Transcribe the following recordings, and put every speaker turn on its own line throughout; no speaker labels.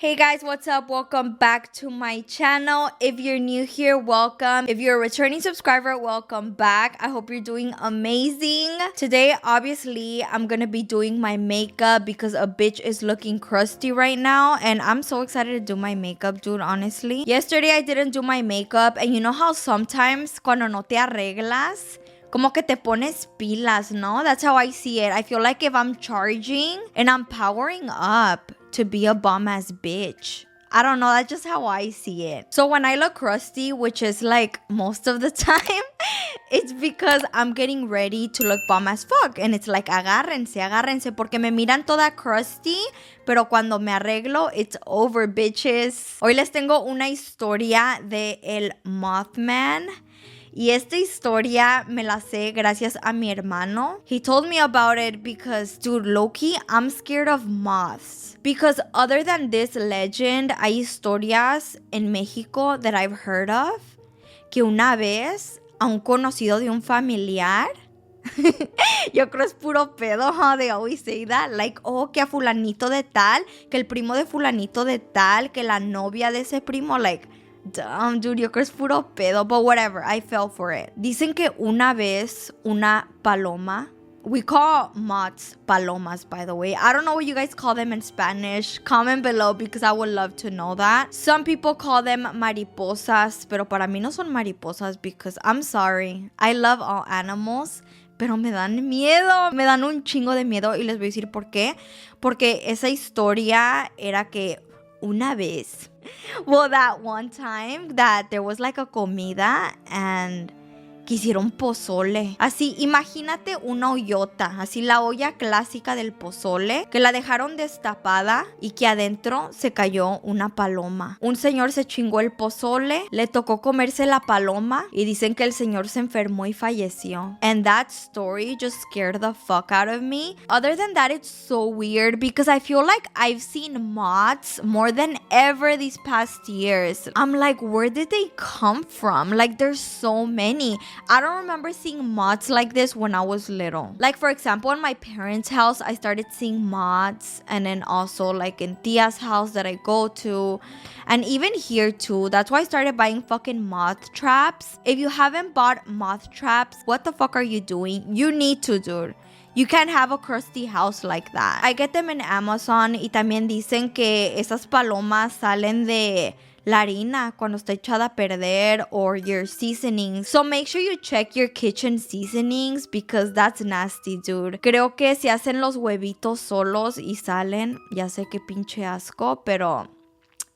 Hey guys, what's up? Welcome back to my channel. If you're new here, welcome. If you're a returning subscriber, welcome back. I hope you're doing amazing. Today, obviously, I'm gonna be doing my makeup because a bitch is looking crusty right now. And I'm so excited to do my makeup, dude, honestly. Yesterday, I didn't do my makeup. And you know how sometimes cuando no te arreglas, como que te pones pilas, no? That's how I see it. I feel like if I'm charging and I'm powering up to be a bomb-ass bitch. I don't know, that's just how I see it. So when I look crusty, which is like most of the time, it's because I'm getting ready to look bomb as fuck. And it's like, agárrense, porque me miran toda crusty, pero cuando me arreglo, it's over, bitches. Hoy les tengo una historia de el Mothman. Y esta historia me la sé gracias a mi hermano. He told me about it because, dude, low-key, I'm scared of moths. Because other than this legend, hay historias en México that I've heard of. Que una vez, a un conocido de un familiar, yo creo es puro pedo, huh? They always say that. Like, oh, que a fulanito de tal, que el primo de fulanito de tal, que la novia de ese primo, like... Damn, dude, yo creo es puro pedo, but whatever, I fell for it. Dicen que una vez una paloma, we call moths palomas, by the way. I don't know what you guys call them in Spanish. Comment below because I would love to know that. Some people call them mariposas, pero para mí no son mariposas because I'm sorry. I love all animals, pero me dan miedo. Me dan un chingo de miedo y les voy a decir por qué. Porque esa historia era que una vez... Well, that one time that there was like a comida and que hicieron pozole. Así, imagínate una ollota, así la olla clásica del pozole, que la dejaron destapada y que adentro se cayó una paloma. Un señor se chingó el pozole, le tocó comerse la paloma y dicen que el señor se enfermó y falleció. And that story just scared the fuck out of me. Other than that, it's so weird because I feel like I've seen moths more than ever these past years. I'm like, where did they come from? Like, there's so many. I don't remember seeing moths like this when I was little. Like, for example, in my parents' house, I started seeing moths. And then also, like, in Tia's house that I go to. And even here, too. That's why I started buying fucking moth traps. If you haven't bought moth traps, what the fuck are you doing? You need to, dude. You can't have a crusty house like that. I get them in Amazon. Y también dicen que esas palomas salen de... la harina cuando está echada a perder or your seasonings. So make sure you check your kitchen seasonings because that's nasty, dude. Creo que si hacen los huevitos solos y salen, ya sé que pinche asco, pero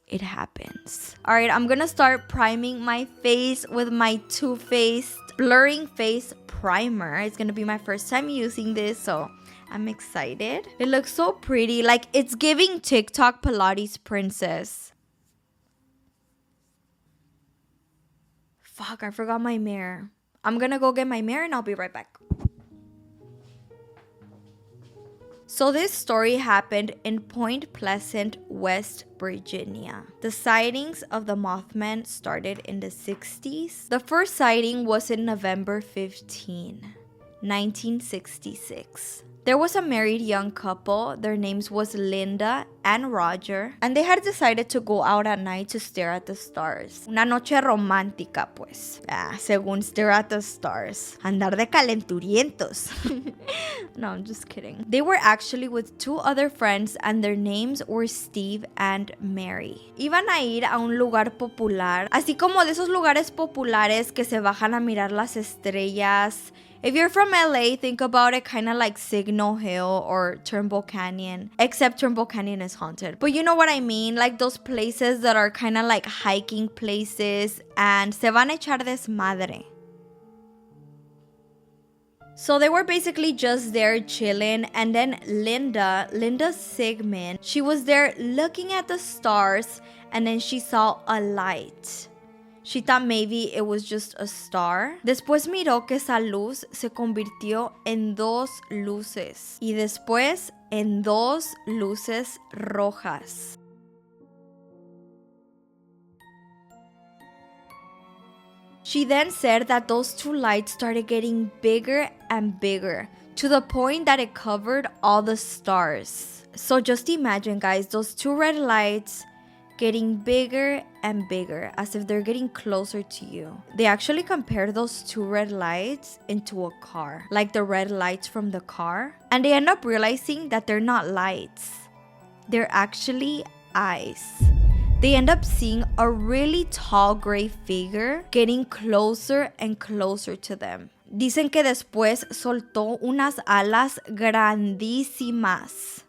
it happens. Alright, I'm gonna start priming my face with my Too Faced Blurring Face Primer. It's gonna be my first time using this, so I'm excited. It looks so pretty. Like, it's giving TikTok Pilates princess. Fuck, I forgot my mirror. I'm gonna go get my mirror and I'll be right back. So this story happened in Point Pleasant, West Virginia. The sightings of the Mothman started in the 60s. The first sighting was in November 15, 1966. There was a married young couple. Their names was Linda and Roger. And they had decided to go out at night to stare at the stars. Una noche romántica, pues. Según stare at the stars. Andar de calenturientos. No, I'm just kidding. They were actually with two other friends and their names were Steve and Mary. Iban a ir a un lugar popular. Así como de esos lugares populares que se bajan a mirar las estrellas. If you're from LA, think about it kind of like Signal Hill or Turnbull Canyon. Except Turnbull Canyon is haunted. But you know what I mean? Like those places that are kind of like hiking places and se van a echar desmadre. So they were basically just there chilling. And then Linda Sigmund, she was there looking at the stars and then she saw a light. She thought maybe it was just a star. Después miró que esa luz se convirtió en dos luces. Y después en dos luces rojas. She then said that those two lights started getting bigger and bigger to the point that it covered all the stars. So just imagine, guys, those two red lights getting bigger and bigger, as if they're getting closer to you. They actually compared those two red lights into a car, like the red lights from the car. And they end up realizing that they're not lights. They're actually eyes. They end up seeing a really tall gray figure getting closer and closer to them. Dicen que después soltó unas alas grandísimas.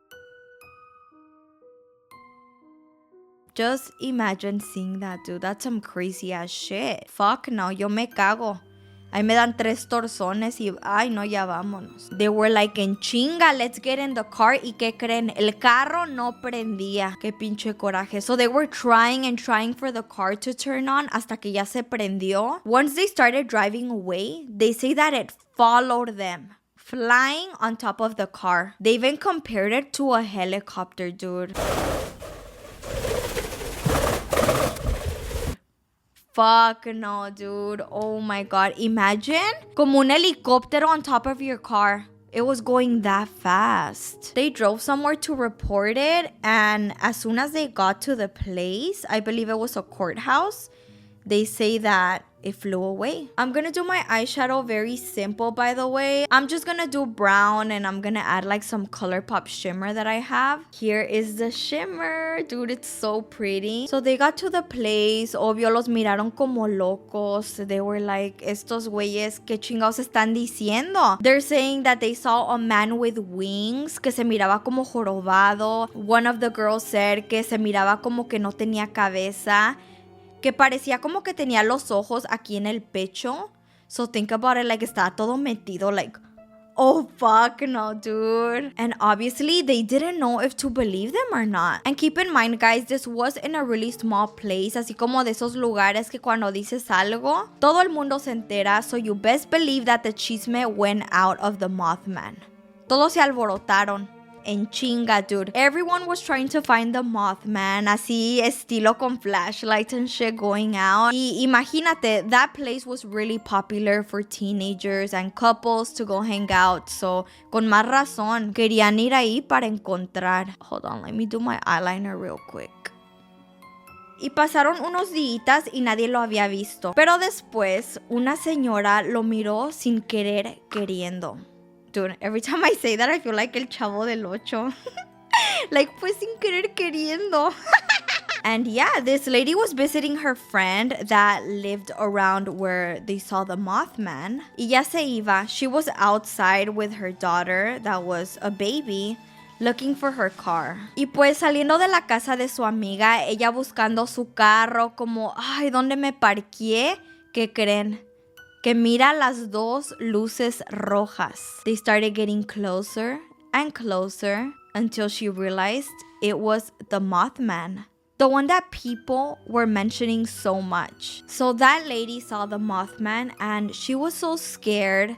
Just imagine seeing that, dude. That's some crazy ass shit. Fuck no, yo me cago. Ahí me dan 3 torzones y ay no, ya vámonos. They were like en chinga, let's get in the car. ¿Y qué creen? El carro no prendía. Qué pinche coraje. So they were trying and trying for the car to turn on hasta que ya se prendió. Once they started driving away, they say that it followed them, flying on top of the car. They even compared it to a helicopter, dude. Fuck no, dude. Oh my god. Imagine como un helicóptero on top of your car. It was going that fast. They drove somewhere to report it, and as soon as they got to the place, I believe it was a courthouse, they say that it flew away. I'm gonna do my eyeshadow very simple, by the way. I'm just gonna do brown, and I'm gonna add like some ColourPop shimmer that I have. Here is the shimmer. Dude, it's so pretty. So they got to the place. Obvio, los miraron como locos. They were like, estos güeyes, ¿qué chingados están diciendo? They're saying that they saw a man with wings, que se miraba como jorobado. One of the girls said que se miraba como que no tenía cabeza, que parecía como que tenía los ojos aquí en el pecho. So think about it, like estaba todo metido, like, oh fuck no, dude. And obviously they didn't know if to believe them or not. And keep in mind, guys, this was in a really small place, así como de esos lugares que cuando dices algo, todo el mundo se entera. So you best believe that the chisme went out of the Mothman. Todos se alborotaron. En chinga, dude. Everyone was trying to find the Mothman, así estilo con flashlights and shit going out. Y imagínate, that place was really popular for teenagers and couples to go hang out. So, con más razón, querían ir ahí para encontrar. Hold on, let me do my eyeliner real quick. Y pasaron unos días y nadie lo había visto. Pero después, una señora lo miró sin querer queriendo. Dude, every time I say that, I feel like el Chavo del Ocho. Like, pues sin querer queriendo. And yeah, this lady was visiting her friend that lived around where they saw the Mothman. Y ya se iba. She was outside with her daughter that was a baby, looking for her car. Y pues saliendo de la casa de su amiga, ella buscando su carro como, ay, ¿dónde me parqué? ¿Qué creen? Que mira las 2 luces rojas. They started getting closer and closer until she realized it was the Mothman. The one that people were mentioning so much. So that lady saw the Mothman and she was so scared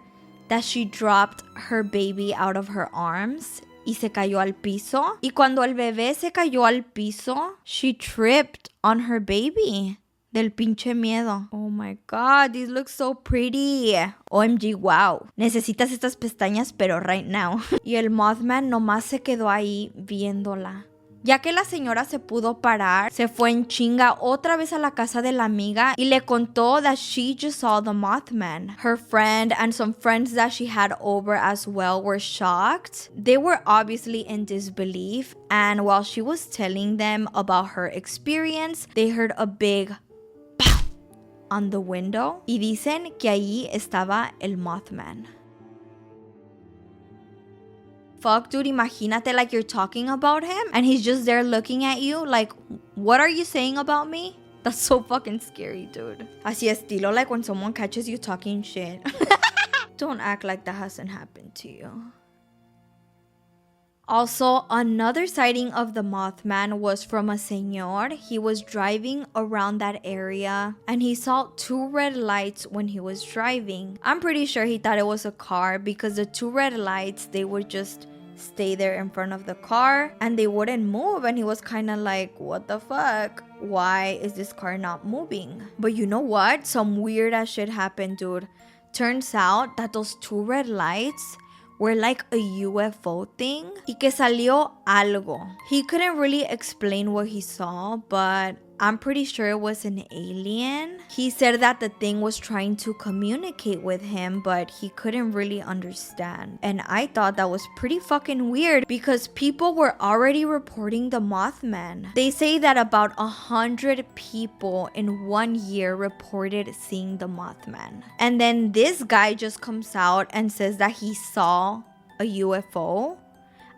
that she dropped her baby out of her arms y se cayó al piso. Y cuando el bebé se cayó al piso, she tripped on her baby. Del pinche miedo. Oh my god, these look so pretty. OMG, wow. Necesitas estas pestañas, pero right now. Y el Mothman nomás se quedó ahí viéndola. Ya que la señora se pudo parar, se fue en chinga otra vez a la casa de la amiga y le contó that she just saw the Mothman. Her friend and some friends that she had over as well were shocked. They were obviously in disbelief, and while she was telling them about her experience, they heard a big on the window y dicen que ahí estaba el Mothman. Fuck, dude, imagínate like you're talking about him and he's just there looking at you like, what are you saying about me? That's so fucking scary, dude. Así estilo like when someone catches you talking shit. Don't act like that hasn't happened to you. Also, another sighting of the Mothman was from a señor. He was driving around that area and he saw 2 red lights when he was driving. I'm pretty sure he thought it was a car because the 2 red lights, they would just stay there in front of the car and they wouldn't move, and he was kind of like, what the fuck? Why is this car not moving? But you know what? Some weird ass shit happened, dude. Turns out that those 2 red lights were like a UFO thing y que salió algo. He couldn't really explain what he saw, but I'm pretty sure it was an alien. He said that the thing was trying to communicate with him, but he couldn't really understand. And I thought that was pretty fucking weird because people were already reporting the Mothman. They say that about 100 people in 1 year reported seeing the Mothman. And then this guy just comes out and says that he saw a UFO.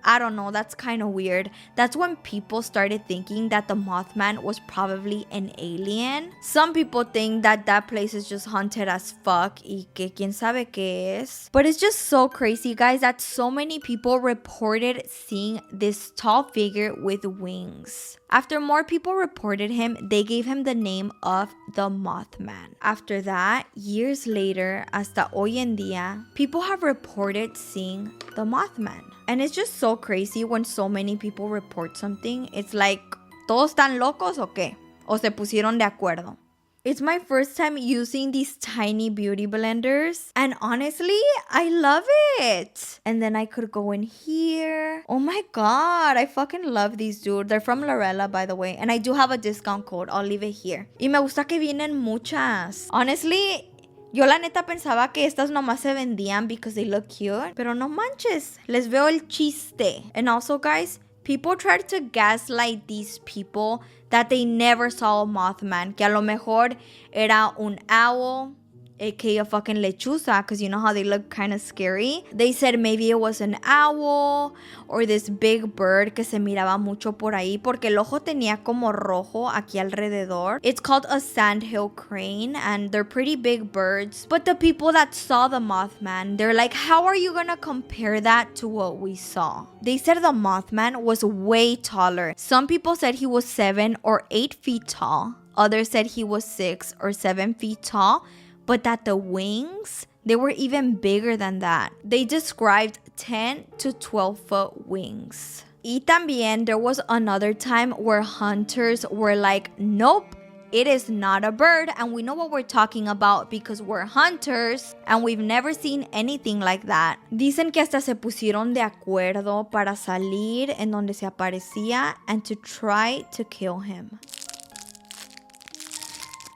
I don't know, that's kind of weird. That's when people started thinking that the Mothman was probably an alien. Some people think that that place is just haunted as fuck y que quién sabe qué es. But it's just so crazy, guys, that so many people reported seeing this tall figure with wings. After more people reported him, they gave him the name of the Mothman. After that, years later, hasta hoy en día, people have reported seeing the Mothman. And it's just so crazy when so many people report something. It's like, ¿todos están locos o qué? ¿O se pusieron de acuerdo? It's my first time using these tiny beauty blenders. And honestly, I love it. And then I could go in here. Oh my god, I fucking love these, dude. They're from Lorella, by the way. And I do have a discount code. I'll leave it here. Y me gusta que vienen muchas. Honestly, yo la neta pensaba que estas nomás se vendían because they look cute. Pero no manches, les veo el chiste. And also, guys, people tried to gaslight these people that they never saw a Mothman. Que a lo mejor era un owl, aka a fucking lechuza, because you know how they look kind of scary. They said maybe it was an owl or this big bird que se miraba mucho por ahí porque el ojo tenía como rojo aquí alrededor. It's called a sandhill crane and they're pretty big birds. But the people that saw the Mothman, they're like, how are you gonna compare that to what we saw? They said the Mothman was way taller. Some people said he was 7 or 8 feet tall. Others said he was 6 or 7 feet tall. But that the wings, they were even bigger than that. They described 10 to 12 foot wings. Y también there was another time where hunters were like, nope, it is not a bird. And we know what we're talking about because we're hunters and we've never seen anything like that. Dicen que hasta se pusieron de acuerdo para salir en donde se aparecía and to try to kill him.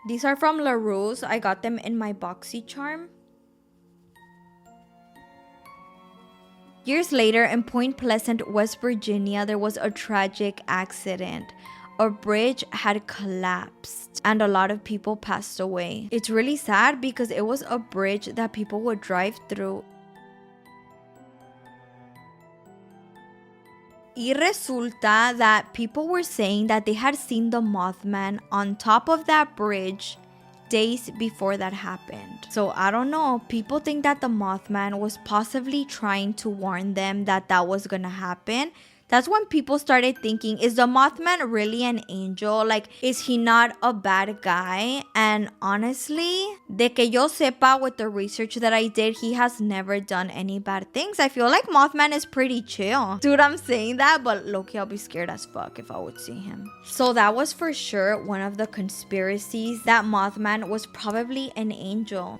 These are from LaRue's. I got them in my BoxyCharm. Years later, in Point Pleasant, West Virginia, there was a tragic accident. A bridge had collapsed and a lot of people passed away. It's really sad because it was a bridge that people would drive through. Y resulta that people were saying that they had seen the Mothman on top of that bridge days before that happened. So I don't know. People think that the Mothman was possibly trying to warn them that that was gonna happen. That's when people started thinking, is the Mothman really an angel? Like, is he not a bad guy? And honestly, de que yo sepa with the research that I did, he has never done any bad things. I feel like Mothman is pretty chill. Dude, I'm saying that, but low-key, I'll be scared as fuck if I would see him. So that was for sure one of the conspiracies, that Mothman was probably an angel.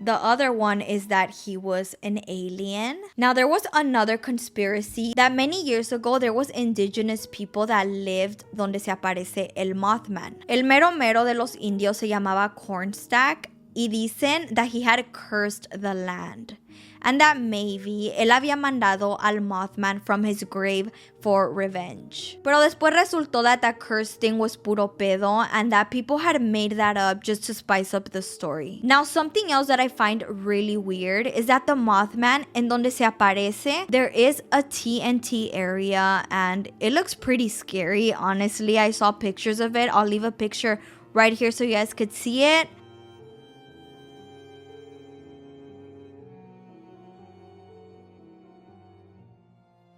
The other one is that he was an alien. Now, there was another conspiracy that many years ago, there was indigenous people that lived donde se aparece el Mothman. El mero mero de los indios se llamaba Cornstack y dicen that he had cursed the land. And that maybe él había mandado al Mothman from his grave for revenge. Pero después resultó that that curse thing was puro pedo and that people had made that up just to spice up the story. Now, something else that I find really weird is that the Mothman, en donde se aparece, there is a TNT area and it looks pretty scary, honestly. I saw pictures of it. I'll leave a picture right here so you guys could see it.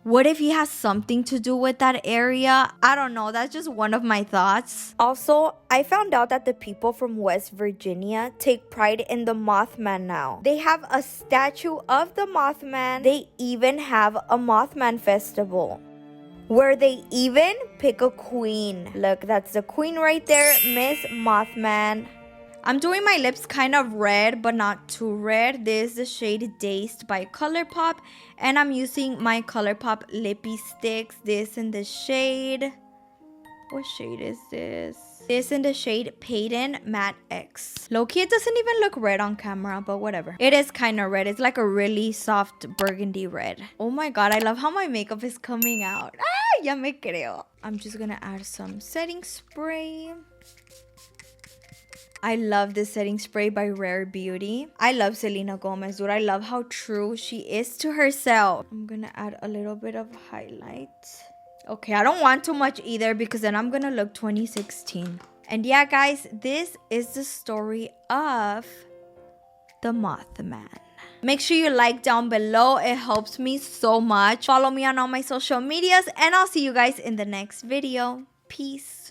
What if he has something to do with that area? I don't know. That's just one of my thoughts. Also, I found out that the people from West Virginia take pride in the Mothman now. They have a statue of the Mothman. They even have a Mothman festival where they even pick a queen. Look, that's the queen right there, Miss Mothman. I'm doing my lips kind of red, but not too red. This is the shade Dazed by ColourPop. And I'm using my ColourPop lippy sticks. This in the shade... What shade is this? This in the shade Payton Matte X. Low-key, it doesn't even look red on camera, but whatever. It is kind of red. It's like a really soft burgundy red. Oh my god, I love how my makeup is coming out. Ah, ya me creo. I'm just gonna add some setting spray. I love this setting spray by Rare Beauty. I love Selena Gomez, dude. I love how true she is to herself. I'm gonna add a little bit of highlight. Okay, I don't want too much either because then I'm gonna look 2016. And yeah, guys, this is the story of the Mothman. Make sure you like down below. It helps me so much. Follow me on all my social medias and I'll see you guys in the next video. Peace.